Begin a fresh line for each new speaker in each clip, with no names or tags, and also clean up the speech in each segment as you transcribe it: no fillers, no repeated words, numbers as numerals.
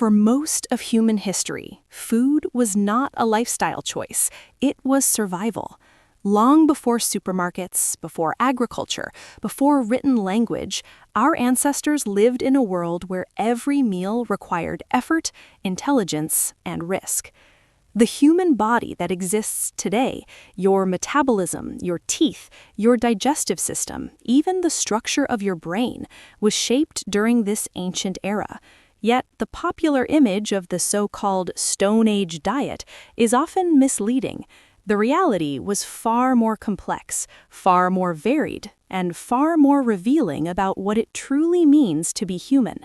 For most of human history, food was not a lifestyle choice, it was survival. Long before supermarkets, before agriculture, before written language, our ancestors lived in a world where every meal required effort, intelligence, and risk. The human body that exists today, your metabolism, your teeth, your digestive system, even the structure of your brain, was shaped during this ancient era. Yet the popular image of the so-called Stone Age diet is often misleading. The reality was far more complex, far more varied, and far more revealing about what it truly means to be human.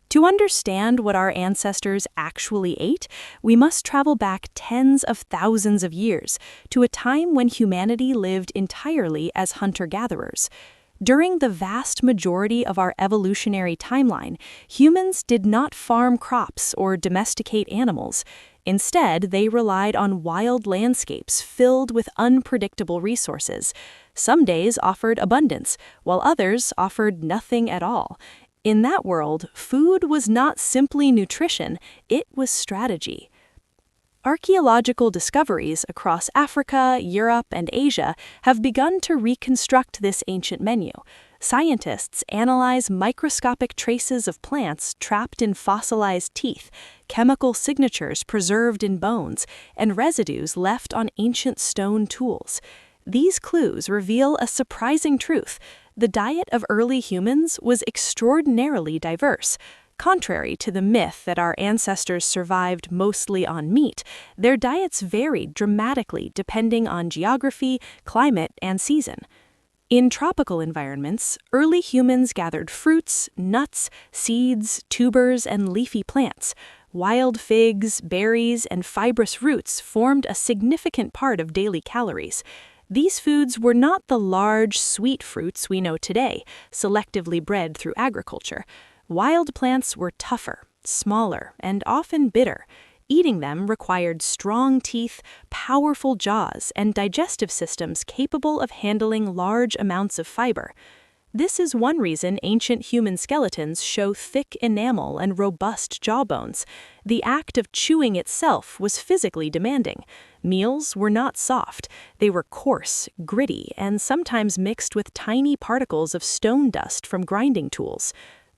To understand what our ancestors actually ate, we must travel back tens of thousands of years to a time when humanity lived entirely as hunter-gatherers. During the vast majority of our evolutionary timeline, humans did not farm crops or domesticate animals. Instead, they relied on wild landscapes filled with unpredictable resources. Some days offered abundance, while others offered nothing at all. In that world, food was not simply nutrition, it was strategy. Archaeological discoveries across Africa, Europe, and Asia have begun to reconstruct this ancient menu. Scientists analyze microscopic traces of plants trapped in fossilized teeth, chemical signatures preserved in bones, and residues left on ancient stone tools. These clues reveal a surprising truth. The diet of early humans was extraordinarily diverse. Contrary to the myth that our ancestors survived mostly on meat, their diets varied dramatically depending on geography, climate, and season. In tropical environments, early humans gathered fruits, nuts, seeds, tubers, and leafy plants. Wild figs, berries, and fibrous roots formed a significant part of daily calories. These foods were not the large, sweet fruits we know today, selectively bred through agriculture. Wild plants were tougher, smaller, and often bitter. Eating them required strong teeth, powerful jaws, and digestive systems capable of handling large amounts of fiber. This is one reason ancient human skeletons show thick enamel and robust jawbones. The act of chewing itself was physically demanding. Meals were not soft. They were coarse, gritty, and sometimes mixed with tiny particles of stone dust from grinding tools.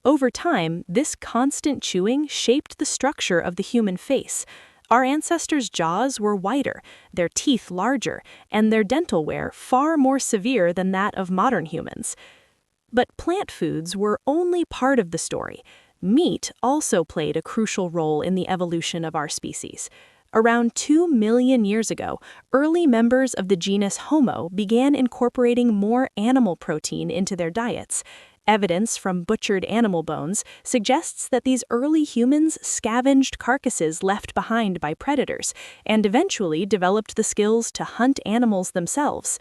Over time, this constant chewing shaped the structure of the human face. Our ancestors' jaws were wider, their teeth larger, and their dental wear far more severe than that of modern humans. But plant foods were only part of the story. Meat also played a crucial role in the evolution of our species. Around 2 million years ago, early members of the genus Homo began incorporating more animal protein into their diets. Evidence from butchered animal bones suggests that these early humans scavenged carcasses left behind by predators and eventually developed the skills to hunt animals themselves.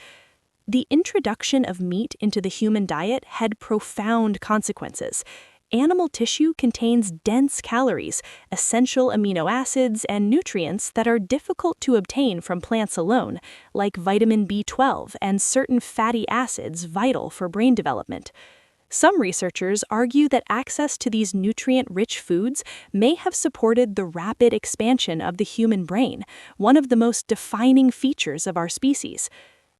The introduction of meat into the human diet had profound consequences. Animal tissue contains dense calories, essential amino acids, and nutrients that are difficult to obtain from plants alone, like vitamin B12 and certain fatty acids vital for brain development. Some researchers argue that access to these nutrient-rich foods may have supported the rapid expansion of the human brain, one of the most defining features of our species.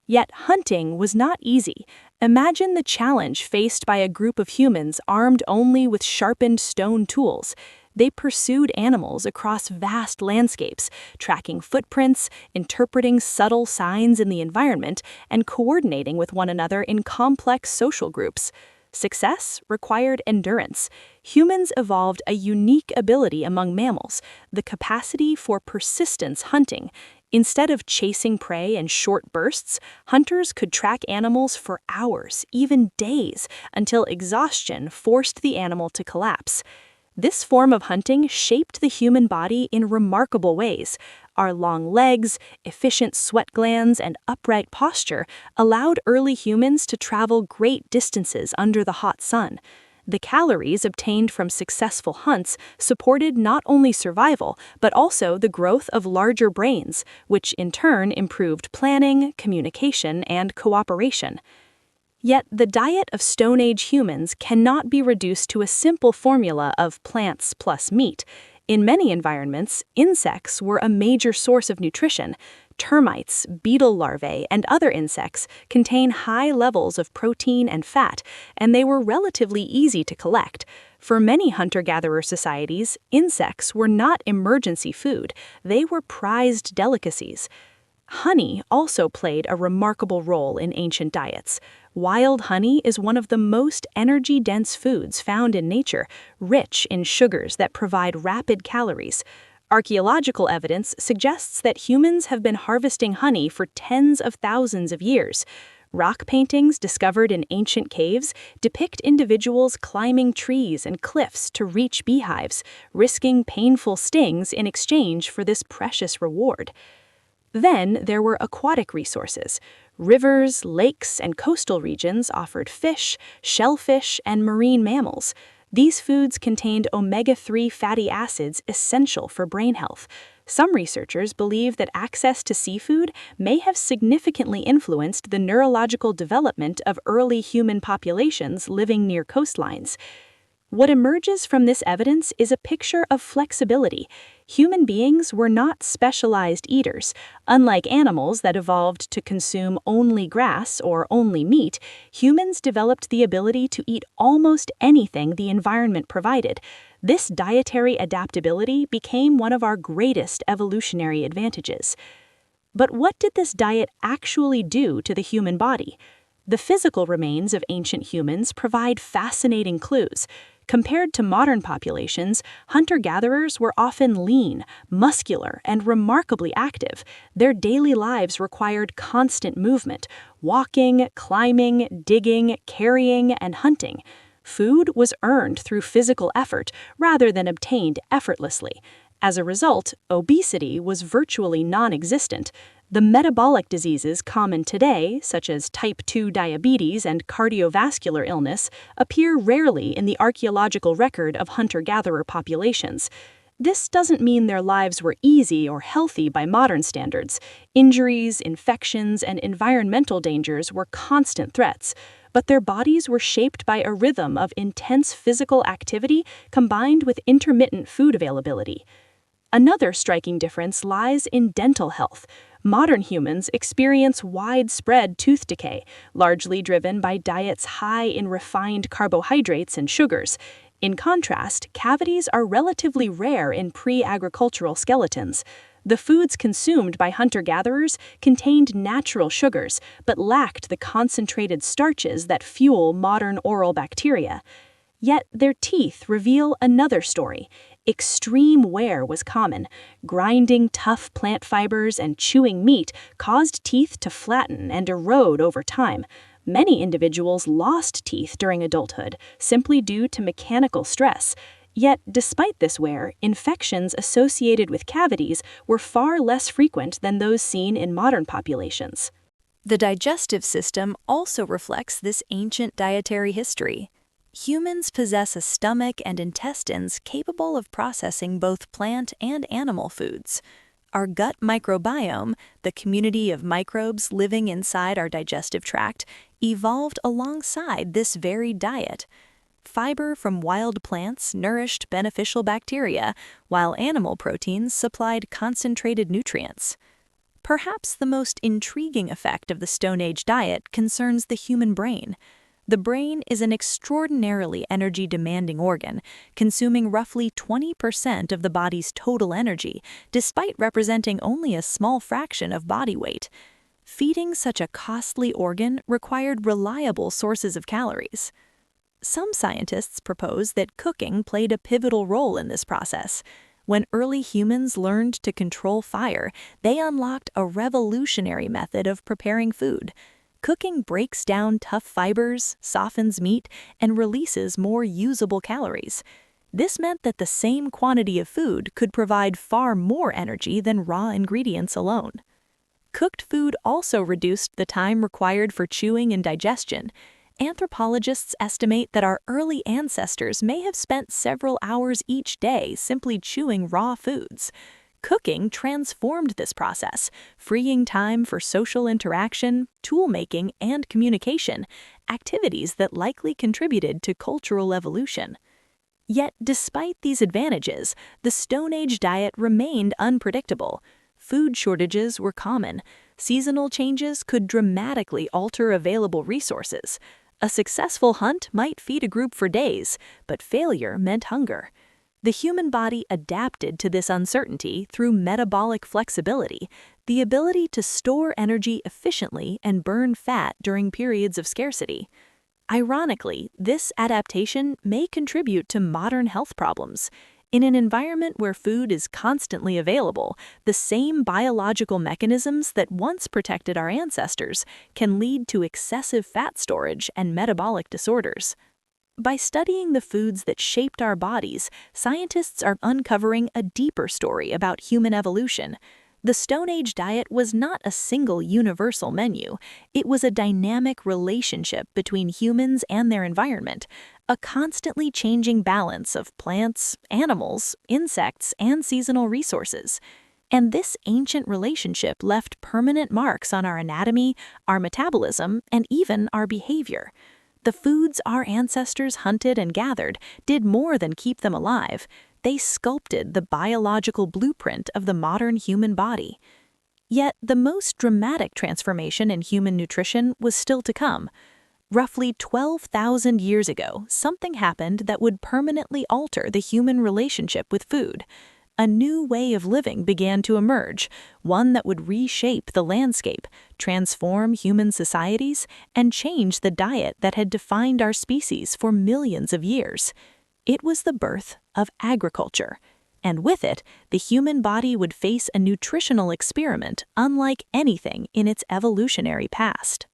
Yet hunting was not easy. Imagine the challenge faced by a group of humans armed only with sharpened stone tools. They pursued animals across vast landscapes, tracking footprints, interpreting subtle signs in the environment, and coordinating with one another in complex social groups. Success required endurance. Humans evolved a unique ability among mammals, the capacity for persistence hunting. Instead of chasing prey in short bursts, hunters could track animals for hours, even days, until exhaustion forced the animal to collapse. This form of hunting shaped the human body in remarkable ways. Our long legs, efficient sweat glands, and upright posture allowed early humans to travel great distances under the hot sun. The calories obtained from successful hunts supported not only survival, but also the growth of larger brains, which in turn improved planning, communication, and cooperation. Yet the diet of Stone Age humans cannot be reduced to a simple formula of plants plus meat. In many environments, insects were a major source of nutrition. Termites, beetle larvae, and other insects contain high levels of protein and fat, and they were relatively easy to collect. For many hunter-gatherer societies, insects were not emergency food, they were prized delicacies. Honey also played a remarkable role in ancient diets. Wild honey is one of the most energy-dense foods found in nature, rich in sugars that provide rapid calories. Archaeological evidence suggests that humans have been harvesting honey for tens of thousands of years. Rock paintings discovered in ancient caves depict individuals climbing trees and cliffs to reach beehives, risking painful stings in exchange for this precious reward. Then there were aquatic resources. Rivers, lakes, and coastal regions offered fish, shellfish, and marine mammals. These foods contained omega-3 fatty acids essential for brain health. Some researchers believe that access to seafood may have significantly influenced the neurological development of early human populations living near coastlines. What emerges from this evidence is a picture of flexibility. Human beings were not specialized eaters. Unlike animals that evolved to consume only grass or only meat, humans developed the ability to eat almost anything the environment provided. This dietary adaptability became one of our greatest evolutionary advantages. But what did this diet actually do to the human body? The physical remains of ancient humans provide fascinating clues. Compared to modern populations, hunter-gatherers were often lean, muscular, and remarkably active. Their daily lives required constant movement, walking, climbing, digging, carrying, and hunting. Food was earned through physical effort rather than obtained effortlessly. As a result, obesity was virtually non-existent. The metabolic diseases common today, such as type 2 diabetes and cardiovascular illness, appear rarely in the archaeological record of hunter-gatherer populations. This doesn't mean their lives were easy or healthy by modern standards. Injuries, infections, and environmental dangers were constant threats, but their bodies were shaped by a rhythm of intense physical activity combined with intermittent food availability. Another striking difference lies in dental health. Modern humans experience widespread tooth decay, largely driven by diets high in refined carbohydrates and sugars. In contrast, cavities are relatively rare in pre-agricultural skeletons. The foods consumed by hunter-gatherers contained natural sugars, but lacked the concentrated starches that fuel modern oral bacteria. Yet their teeth reveal another story. Extreme wear was common. Grinding tough plant fibers and chewing meat caused teeth to flatten and erode over time. Many individuals lost teeth during adulthood, simply due to mechanical stress. Yet, despite this wear, infections associated with cavities were far less frequent than those seen in modern populations.
The digestive system also reflects this ancient dietary history. Humans possess a stomach and intestines capable of processing both plant and animal foods. Our gut microbiome, the community of microbes living inside our digestive tract, evolved alongside this very diet. Fiber from wild plants nourished beneficial bacteria, while animal proteins supplied concentrated nutrients. Perhaps the most intriguing effect of the Stone Age diet concerns the human brain. The brain is an extraordinarily energy-demanding organ, consuming roughly 20% of the body's total energy, despite representing only a small fraction of body weight. Feeding such a costly organ required reliable sources of calories. Some scientists propose that cooking played a pivotal role in this process. When early humans learned to control fire, they unlocked a revolutionary method of preparing food. Cooking breaks down tough fibers, softens meat, and releases more usable calories. This meant that the same quantity of food could provide far more energy than raw ingredients alone. Cooked food also reduced the time required for chewing and digestion. Anthropologists estimate that our early ancestors may have spent several hours each day simply chewing raw foods. Cooking transformed this process, freeing time for social interaction, tool-making, and communication, activities that likely contributed to cultural evolution. Yet, despite these advantages, the Stone Age diet remained unpredictable. Food shortages were common. Seasonal changes could dramatically alter available resources. A successful hunt might feed a group for days, but failure meant hunger. The human body adapted to this uncertainty through metabolic flexibility, the ability to store energy efficiently and burn fat during periods of scarcity. Ironically, this adaptation may contribute to modern health problems. In an environment where food is constantly available, the same biological mechanisms that once protected our ancestors can lead to excessive fat storage and metabolic disorders. By studying the foods that shaped our bodies, scientists are uncovering a deeper story about human evolution. The Stone Age diet was not a single universal menu. It was a dynamic relationship between humans and their environment, a constantly changing balance of plants, animals, insects, and seasonal resources. And this ancient relationship left permanent marks on our anatomy, our metabolism, and even our behavior. The foods our ancestors hunted and gathered did more than keep them alive. They sculpted the biological blueprint of the modern human body. Yet, the most dramatic transformation in human nutrition was still to come. Roughly 12,000 years ago, something happened that would permanently alter the human relationship with food. A new way of living began to emerge, one that would reshape the landscape, transform human societies, and change the diet that had defined our species for millions of years. It was the birth of agriculture, and with it, the human body would face a nutritional experiment unlike anything in its evolutionary past.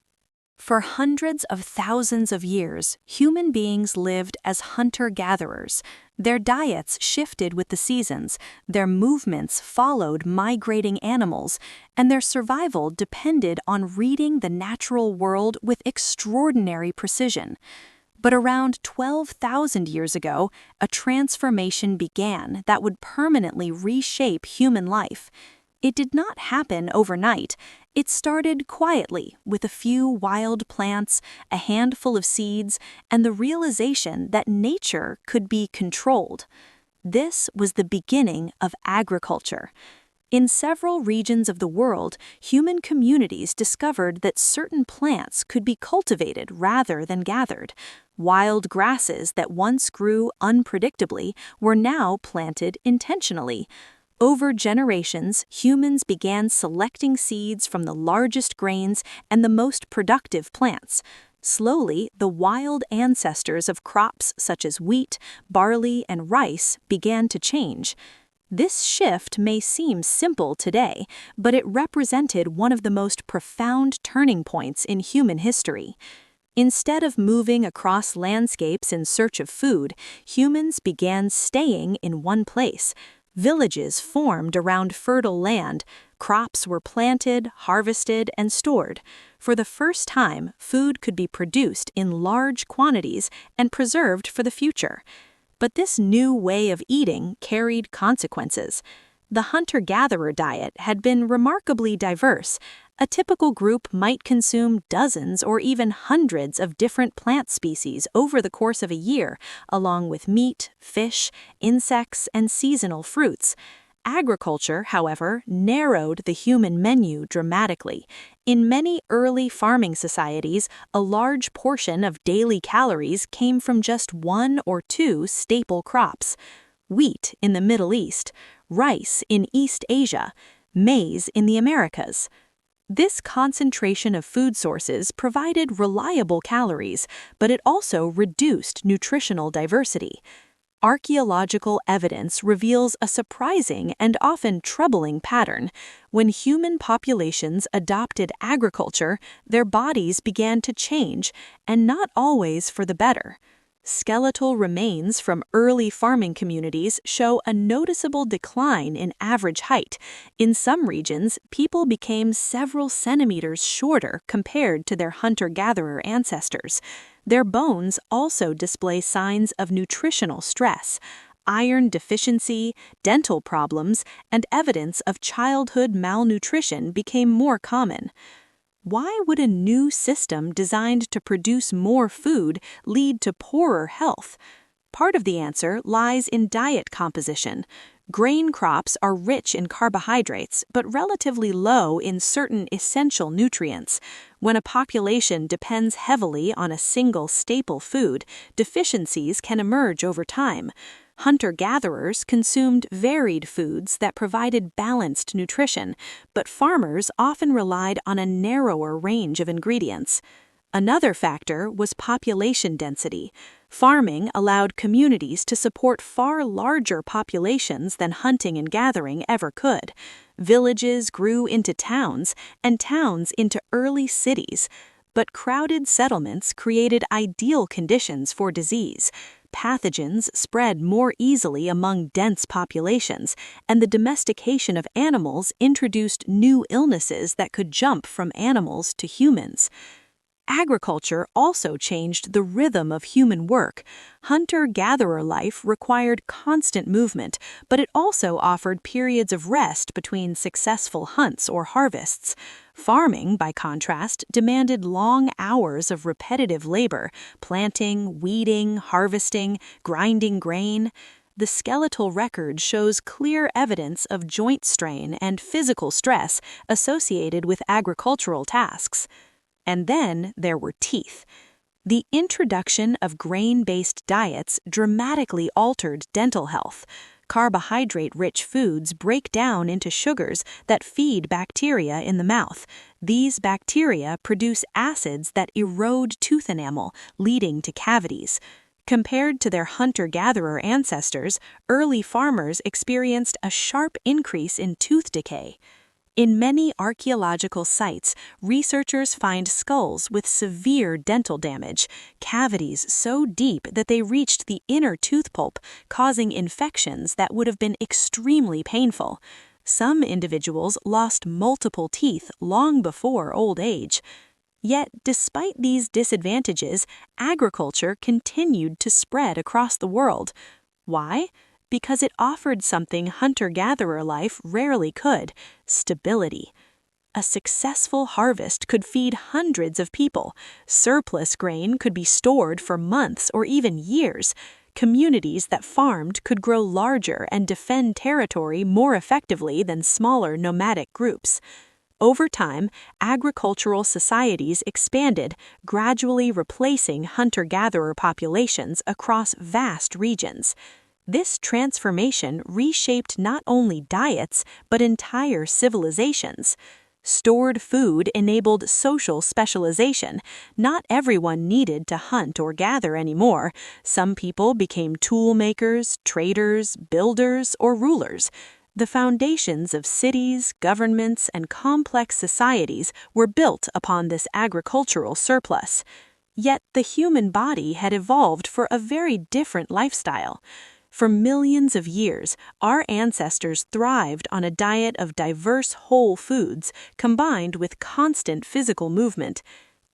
For hundreds of thousands of years, human beings lived as hunter-gatherers. Their diets shifted with the seasons, their movements followed migrating animals, and their survival depended on reading the natural world with extraordinary precision. But around 12,000 years ago, a transformation began that would permanently reshape human life. It did not happen overnight. It started quietly with a few wild plants, a handful of seeds, and the realization that nature could be controlled. This was the beginning of agriculture. In several regions of the world, human communities discovered that certain plants could be cultivated rather than gathered. Wild grasses that once grew unpredictably were now planted intentionally. Over generations, humans began selecting seeds from the largest grains and the most productive plants. Slowly, the wild ancestors of crops such as wheat, barley, and rice began to change. This shift may seem simple today, but it represented one of the most profound turning points in human history. Instead of moving across landscapes in search of food, humans began staying in one place. Villages formed around fertile land, crops were planted, harvested, and stored. For the first time, food could be produced in large quantities and preserved for the future. But this new way of eating carried consequences. The hunter-gatherer diet had been remarkably diverse. A typical group might consume dozens or even hundreds of different plant species over the course of a year, along with meat, fish, insects, and seasonal fruits. Agriculture, however, narrowed the human menu dramatically. In many early farming societies, a large portion of daily calories came from just one or two staple crops: wheat in the Middle East, rice in East Asia, maize in the Americas. This concentration of food sources provided reliable calories, but it also reduced nutritional diversity. Archaeological evidence reveals a surprising and often troubling pattern. When human populations adopted agriculture, their bodies began to change, and not always for the better. Skeletal remains from early farming communities show a noticeable decline in average height. In some regions, people became several centimeters shorter compared to their hunter-gatherer ancestors. Their bones also display signs of nutritional stress. iron deficiency, dental problems, and evidence of childhood malnutrition became more common. Why would a new system designed to produce more food lead to poorer health? Part of the answer lies in diet composition. Grain crops are rich in carbohydrates, but relatively low in certain essential nutrients. When a population depends heavily on a single staple food, deficiencies can emerge over time. Hunter-gatherers consumed varied foods that provided balanced nutrition, but farmers often relied on a narrower range of ingredients. Another factor was population density. Farming allowed communities to support far larger populations than hunting and gathering ever could. Villages grew into towns, and towns into early cities. But crowded settlements created ideal conditions for disease. Pathogens spread more easily among dense populations, and the domestication of animals introduced new illnesses that could jump from animals to humans. Agriculture also changed the rhythm of human work. Hunter-gatherer life required constant movement, but it also offered periods of rest between successful hunts or harvests. Farming, by contrast, demanded long hours of repetitive labor, planting, weeding, harvesting, grinding grain. The skeletal record shows clear evidence of joint strain and physical stress associated with agricultural tasks. And then there were teeth. The introduction of grain-based diets dramatically altered dental health. Carbohydrate-rich foods break down into sugars that feed bacteria in the mouth. These bacteria produce acids that erode tooth enamel, leading to cavities. Compared to their hunter-gatherer ancestors, early farmers experienced a sharp increase in tooth decay. In many archaeological sites, researchers find skulls with severe dental damage, cavities so deep that they reached the inner tooth pulp, causing infections that would have been extremely painful. Some individuals lost multiple teeth long before old age. Yet, despite these disadvantages, agriculture continued to spread across the world. Why? Because it offered something hunter-gatherer life rarely could: stability. A successful harvest could feed hundreds of people. Surplus grain could be stored for months or even years. Communities that farmed could grow larger and defend territory more effectively than smaller nomadic groups. Over time, agricultural societies expanded, gradually replacing hunter-gatherer populations across vast regions. This transformation reshaped not only diets, but entire civilizations. Stored food enabled social specialization. Not everyone needed to hunt or gather anymore. Some people became tool makers, traders, builders, or rulers. The foundations of cities, governments, and complex societies were built upon this agricultural surplus. Yet the human body had evolved for a very different lifestyle. For millions of years, our ancestors thrived on a diet of diverse whole foods combined with constant physical movement.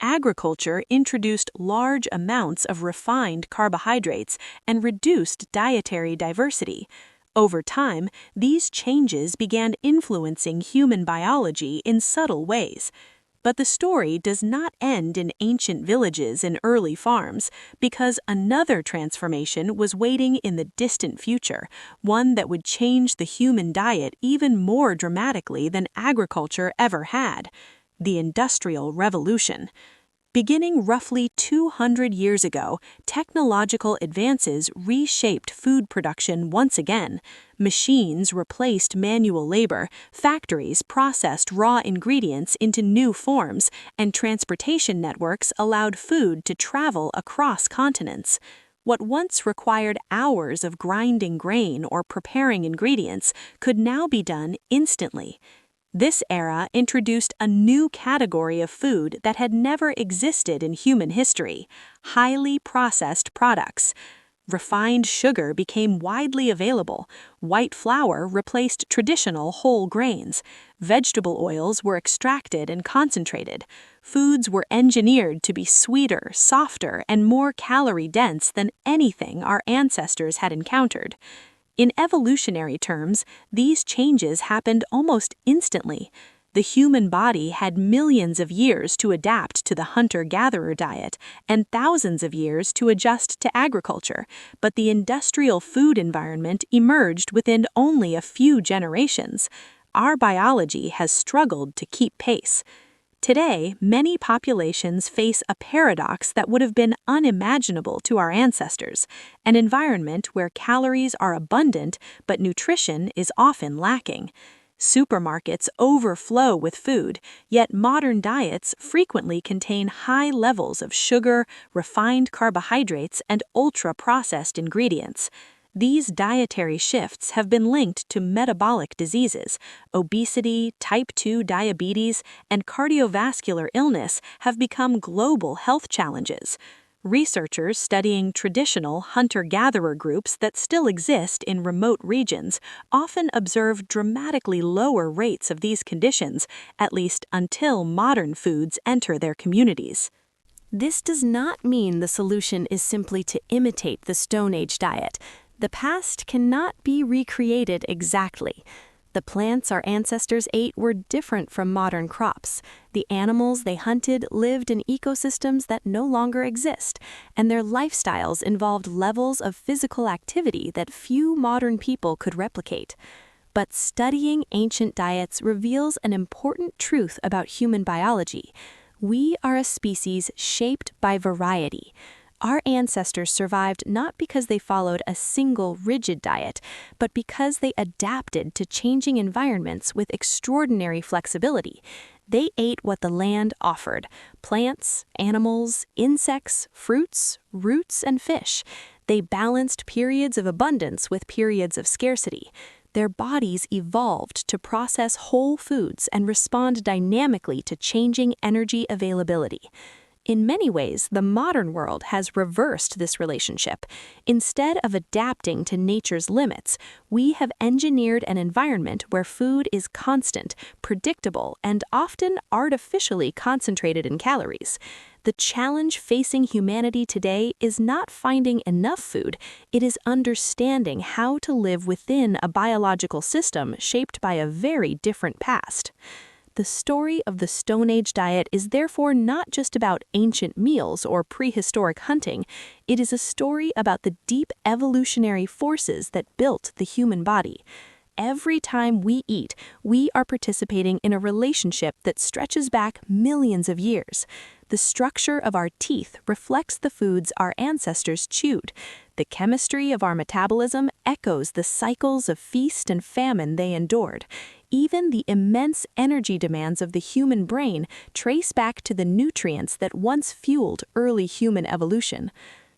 Agriculture introduced large amounts of refined carbohydrates and reduced dietary diversity. Over time, these changes began influencing human biology in subtle ways. But the story does not end in ancient villages and early farms, because another transformation was waiting in the distant future, one that would change the human diet even more dramatically than agriculture ever had: the Industrial Revolution. Beginning roughly 200 years ago, technological advances reshaped food production once again. Machines replaced manual labor, factories processed raw ingredients into new forms, and transportation networks allowed food to travel across continents. What once required hours of grinding grain or preparing ingredients could now be done instantly. This era introduced a new category of food that had never existed in human history: highly processed products. Refined sugar became widely available. White flour replaced traditional whole grains. Vegetable oils were extracted and concentrated. Foods were engineered to be sweeter, softer, and more calorie-dense than anything our ancestors had encountered. In evolutionary terms, these changes happened almost instantly. The human body had millions of years to adapt to the hunter-gatherer diet and thousands of years to adjust to agriculture, but the industrial food environment emerged within only a few generations. Our biology has struggled to keep pace. Today, many populations face a paradox that would have been unimaginable to our ancestors, an environment where calories are abundant but nutrition is often lacking. Supermarkets overflow with food, yet modern diets frequently contain high levels of sugar, refined carbohydrates, and ultra-processed ingredients. These dietary shifts have been linked to metabolic diseases. Obesity, type 2 diabetes, and cardiovascular illness have become global health challenges. Researchers studying traditional hunter-gatherer groups that still exist in remote regions often observe dramatically lower rates of these conditions, at least until modern foods enter their communities. This does not mean the solution is simply to imitate the Stone Age diet. The past cannot be recreated exactly. The plants our ancestors ate were different from modern crops. The animals they hunted lived in ecosystems that no longer exist, and their lifestyles involved levels of physical activity that few modern people could replicate. But studying ancient diets reveals an important truth about human biology. We are a species shaped by variety. Our ancestors survived not because they followed a single rigid diet, but because they adapted to changing environments with extraordinary flexibility. They ate what the land offered: plants, animals, insects, fruits, roots, and fish. They balanced periods of abundance with periods of scarcity. Their bodies evolved to process whole foods and respond dynamically to changing energy availability. In many ways, the modern world has reversed this relationship. Instead of adapting to nature's limits, we have engineered an environment where food is constant, predictable, and often artificially concentrated in calories. The challenge facing humanity today is not finding enough food, it is understanding how to live within a biological system shaped by a very different past. The story of the Stone Age diet is therefore not just about ancient meals or prehistoric hunting. It is a story about the deep evolutionary forces that built the human body. Every time we eat, we are participating in a relationship that stretches back millions of years. The structure of our teeth reflects the foods our ancestors chewed. The chemistry of our metabolism echoes the cycles of feast and famine they endured. Even the immense energy demands of the human brain trace back to the nutrients that once fueled early human evolution.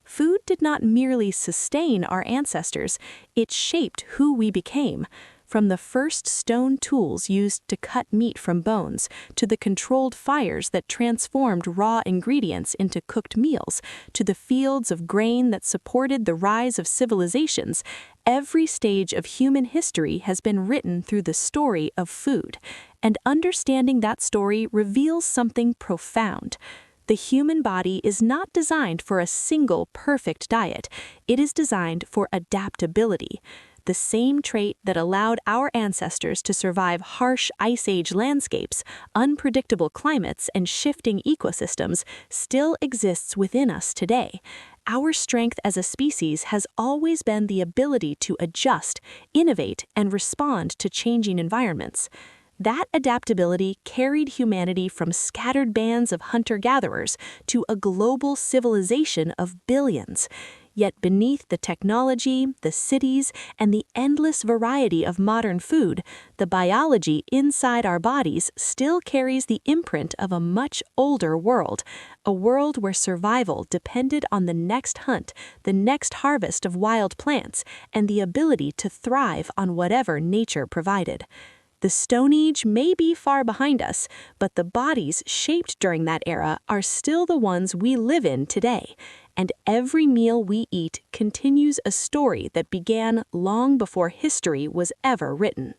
Food did not merely sustain our ancestors, it shaped who we became. From the first stone tools used to cut meat from bones, to the controlled fires that transformed raw ingredients into cooked meals, to the fields of grain that supported the rise of civilizations, every stage of human history has been written through the story of food. And understanding that story reveals something profound. The human body is not designed for a single perfect diet. It is designed for adaptability. The same trait that allowed our ancestors to survive harsh Ice Age landscapes, unpredictable climates, and shifting ecosystems still exists within us today. Our strength as a species has always been the ability to adjust, innovate, and respond to changing environments. That adaptability carried humanity from scattered bands of hunter-gatherers to a global civilization of billions. Yet beneath the technology, the cities, and the endless variety of modern food, the biology inside our bodies still carries the imprint of a much older world, a world where survival depended on the next hunt, the next harvest of wild plants, and the ability to thrive on whatever nature provided. The Stone Age may be far behind us, but the bodies shaped during that era are still the ones we live in today, and every meal we eat continues a story that began long before history was ever written.